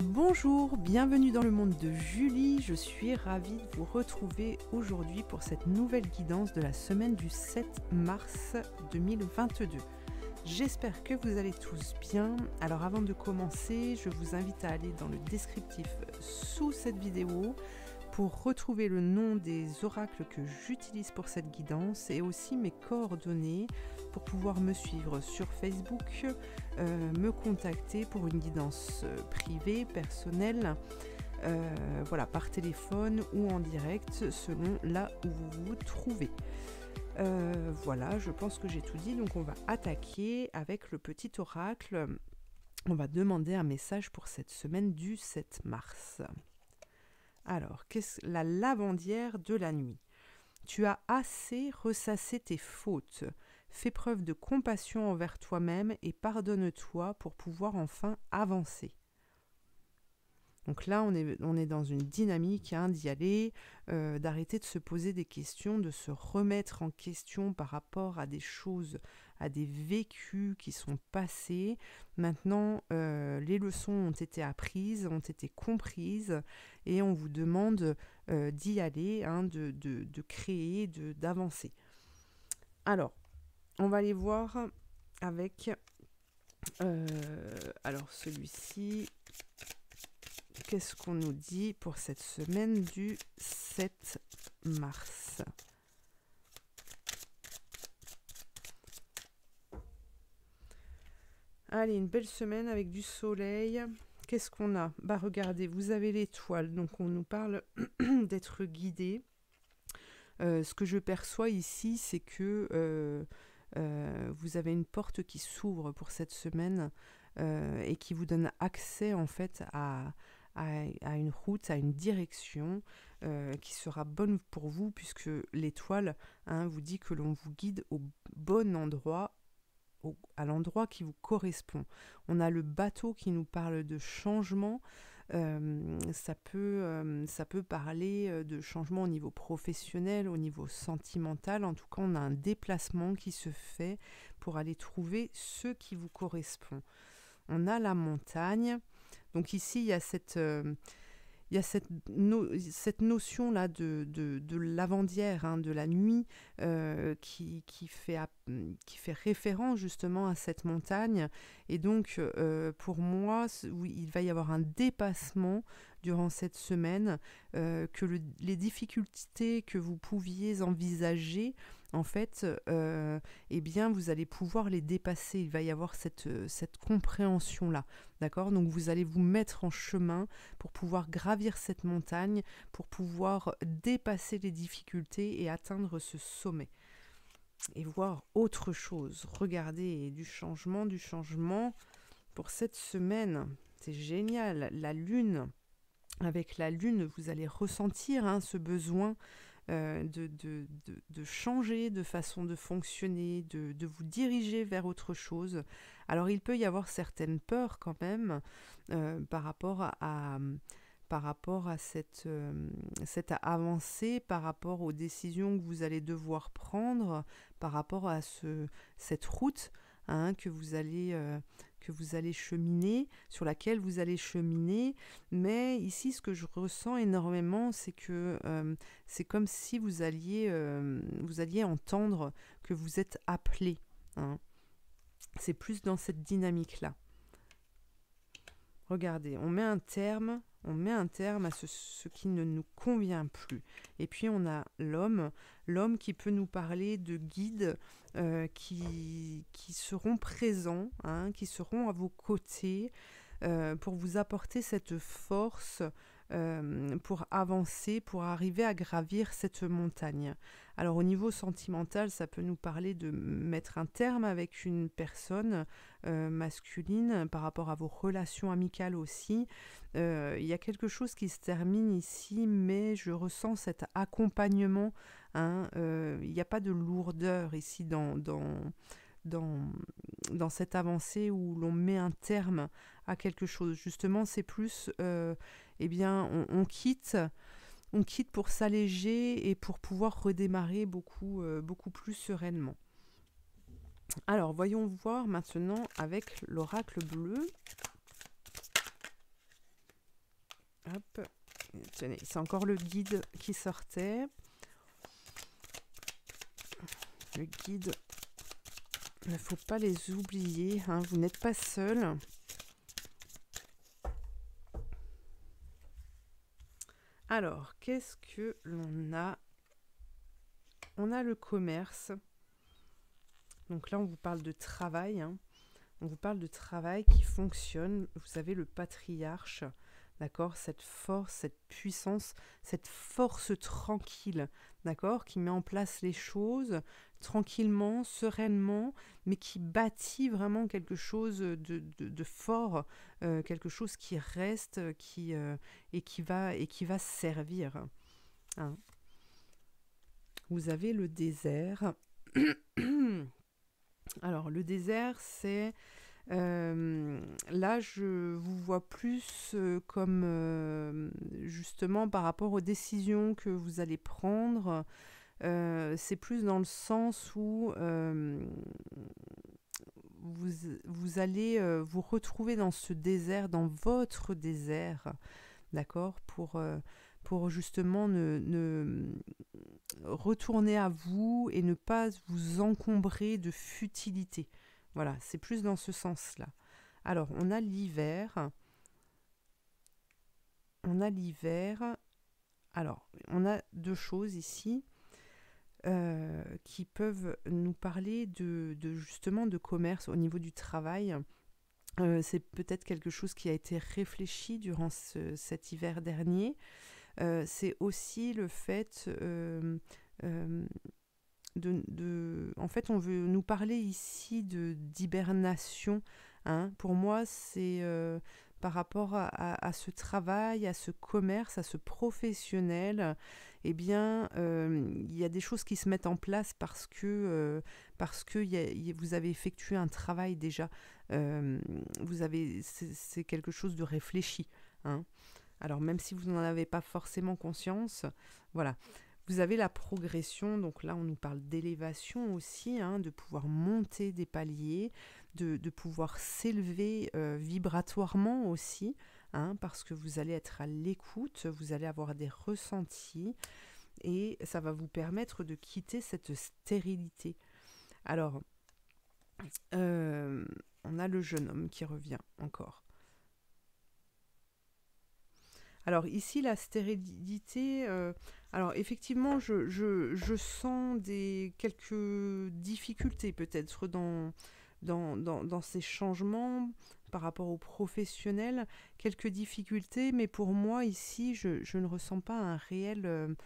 Bonjour, bienvenue dans le monde de Julie. Je suis ravie de vous retrouver aujourd'hui pour cette nouvelle guidance de la semaine du 7 mars 2022. J'espère que vous allez tous bien. Alors avant de commencer, je vous invite à aller dans le descriptif sous cette vidéo pour retrouver le nom des oracles que j'utilise pour cette guidance et aussi mes coordonnées pour pouvoir me suivre sur Facebook, me contacter pour une guidance privée, personnelle, voilà, par téléphone ou en direct selon là où vous vous trouvez. Voilà, je pense que j'ai tout dit, donc on va attaquer avec le petit oracle. On va demander un message pour cette semaine du 7 mars. Alors, qu'est-ce la lavandière de la nuit? Tu as assez ressassé tes fautes. Fais preuve de compassion envers toi-même et pardonne-toi pour pouvoir enfin avancer. Donc là, on est dans une dynamique d'y aller, d'arrêter de se poser des questions, de se remettre en question par rapport à des choses, à des vécus qui sont passés. Maintenant, les leçons ont été apprises, ont été comprises et on vous demande d'y aller, de créer, d'avancer. Alors, on va aller voir avec alors celui-ci. Qu'est-ce qu'on nous dit pour cette semaine du 7 mars? Allez, une belle semaine avec du soleil. Qu'est-ce qu'on a? Bah regardez, vous avez l'étoile, donc on nous parle d'être guidé. Ce que je perçois ici, c'est que vous avez une porte qui s'ouvre pour cette semaine et qui vous donne accès en fait à une route, à une direction qui sera bonne pour vous, puisque l'étoile vous dit que l'on vous guide au bon endroit, à l'endroit qui vous correspond. On a le bateau qui nous parle de changement. Ça peut parler de changement au niveau professionnel, au niveau sentimental. En tout cas, on a un déplacement qui se fait pour aller trouver ce qui vous correspond. On a la montagne. Donc ici, il y a cette notion-là de lavandière, de la nuit, qui fait référence justement à cette montagne. Et donc, pour moi, oui, il va y avoir un dépassement durant cette semaine, que les difficultés que vous pouviez envisager, en fait, eh bien, vous allez pouvoir les dépasser. Il va y avoir cette compréhension-là, d'accord? Donc, vous allez vous mettre en chemin pour pouvoir gravir cette montagne, pour pouvoir dépasser les difficultés et atteindre ce sommet. Et voir autre chose. Regardez, du changement pour cette semaine. C'est génial. La lune, avec la lune, vous allez ressentir ce besoin de changer de façon de fonctionner, de vous diriger vers autre chose. Alors il peut y avoir certaines peurs quand même par rapport à cette avancée, par rapport aux décisions que vous allez devoir prendre, par rapport à cette route que vous allez cheminer, sur laquelle vous allez cheminer. Mais ici, ce que je ressens énormément, c'est que c'est comme si vous alliez entendre que vous êtes appelé. C'est plus dans cette dynamique-là. Regardez, on met un terme à ce qui ne nous convient plus. Et puis on a l'homme qui peut nous parler de guides qui seront présents, qui seront à vos côtés pour vous apporter cette force pour avancer, pour arriver à gravir cette montagne. Alors au niveau sentimental, ça peut nous parler de mettre un terme avec une personne masculine par rapport à vos relations amicales aussi. Il y a quelque chose qui se termine ici, mais je ressens cet accompagnement. Il n'y a pas de lourdeur ici dans cette avancée où l'on met un terme à quelque chose. Justement, c'est plus, on quitte pour s'alléger et pour pouvoir redémarrer beaucoup plus sereinement. Alors, voyons voir maintenant avec l'oracle bleu. Hop. Tenez, c'est encore le guide qui sortait. Le guide, il ne faut pas les oublier, hein, vous n'êtes pas seul. Alors, qu'est-ce que l'on a? On a le commerce. Donc là, on vous parle de travail, hein. On vous parle de travail qui fonctionne. Vous avez le patriarche, d'accord? Cette force, cette puissance, cette force tranquille, d'accord? Qui met en place les choses tranquillement, sereinement, mais qui bâtit vraiment quelque chose de fort, quelque chose qui reste, et qui va servir, hein. Vous avez le désert. Alors, le désert, c'est... là, je vous vois plus comme justement par rapport aux décisions que vous allez prendre. C'est plus dans le sens où vous allez vous retrouver dans ce désert, dans votre désert, d'accord, pour justement ne retourner à vous et ne pas vous encombrer de futilité. Voilà, c'est plus dans ce sens-là. Alors, on a l'hiver. Alors, on a deux choses ici qui peuvent nous parler de justement de commerce au niveau du travail. C'est peut-être quelque chose qui a été réfléchi durant cet hiver dernier. C'est aussi le fait en fait, on veut nous parler ici d'hibernation, hein. Pour moi, c'est par rapport à ce travail, à ce commerce, à ce professionnel. Eh bien, il y a des choses qui se mettent en place parce que vous avez effectué un travail déjà. C'est quelque chose de réfléchi, hein. Alors, même si vous n'en avez pas forcément conscience, voilà. Vous avez la progression, donc là on nous parle d'élévation aussi, hein, de pouvoir monter des paliers, de pouvoir s'élever vibratoirement aussi, hein, parce que vous allez être à l'écoute, vous allez avoir des ressentis et ça va vous permettre de quitter cette stérilité. Alors, on a le jeune homme qui revient encore. Alors ici, la stérilité, alors effectivement, je sens quelques difficultés peut-être dans ces changements par rapport aux professionnels, quelques difficultés, mais pour moi ici, je ne ressens pas un réel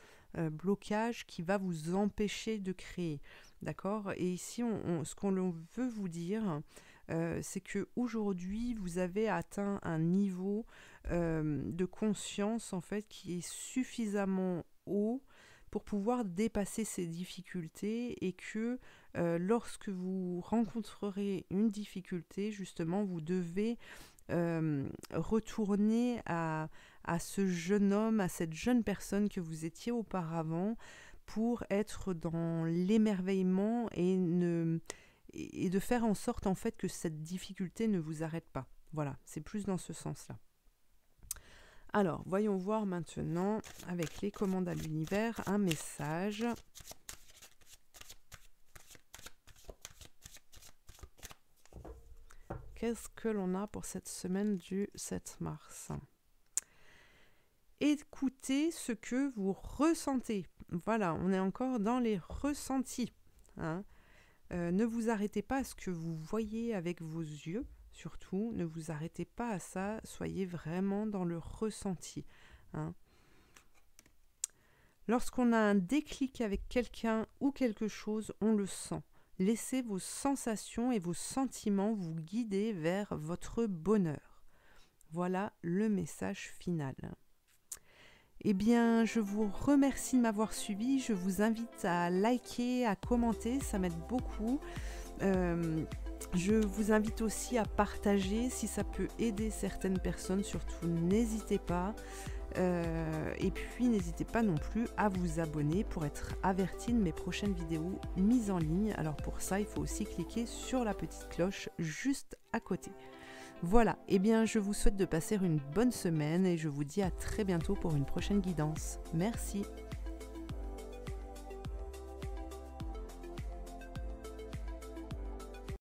blocage qui va vous empêcher de créer, d'accord? Et ici, ce qu'on veut vous dire, c'est qu'aujourd'hui, vous avez atteint un niveau de conscience en fait qui est suffisamment haut pour pouvoir dépasser ces difficultés et que lorsque vous rencontrerez une difficulté, justement, vous devez retourner à ce jeune homme, à cette jeune personne que vous étiez auparavant pour être dans l'émerveillement et de faire en sorte en fait que cette difficulté ne vous arrête pas. Voilà, c'est plus dans ce sens-là. Alors, voyons voir maintenant, avec les commandes à l'univers, un message. Qu'est-ce que l'on a pour cette semaine du 7 mars ? Écoutez ce que vous ressentez. Voilà, on est encore dans les ressentis, hein. Ne vous arrêtez pas à ce que vous voyez avec vos yeux. Surtout, ne vous arrêtez pas à ça, soyez vraiment dans le ressenti, hein. Lorsqu'on a un déclic avec quelqu'un ou quelque chose, on le sent. Laissez vos sensations et vos sentiments vous guider vers votre bonheur. Voilà le message final. Eh bien, je vous remercie de m'avoir suivi. Je vous invite à liker, à commenter, ça m'aide beaucoup. Je vous invite aussi à partager si ça peut aider certaines personnes, surtout n'hésitez pas. Et puis n'hésitez pas non plus à vous abonner pour être averti de mes prochaines vidéos mises en ligne. Alors pour ça, il faut aussi cliquer sur la petite cloche juste à côté. Voilà, eh bien je vous souhaite de passer une bonne semaine et je vous dis à très bientôt pour une prochaine guidance. Merci.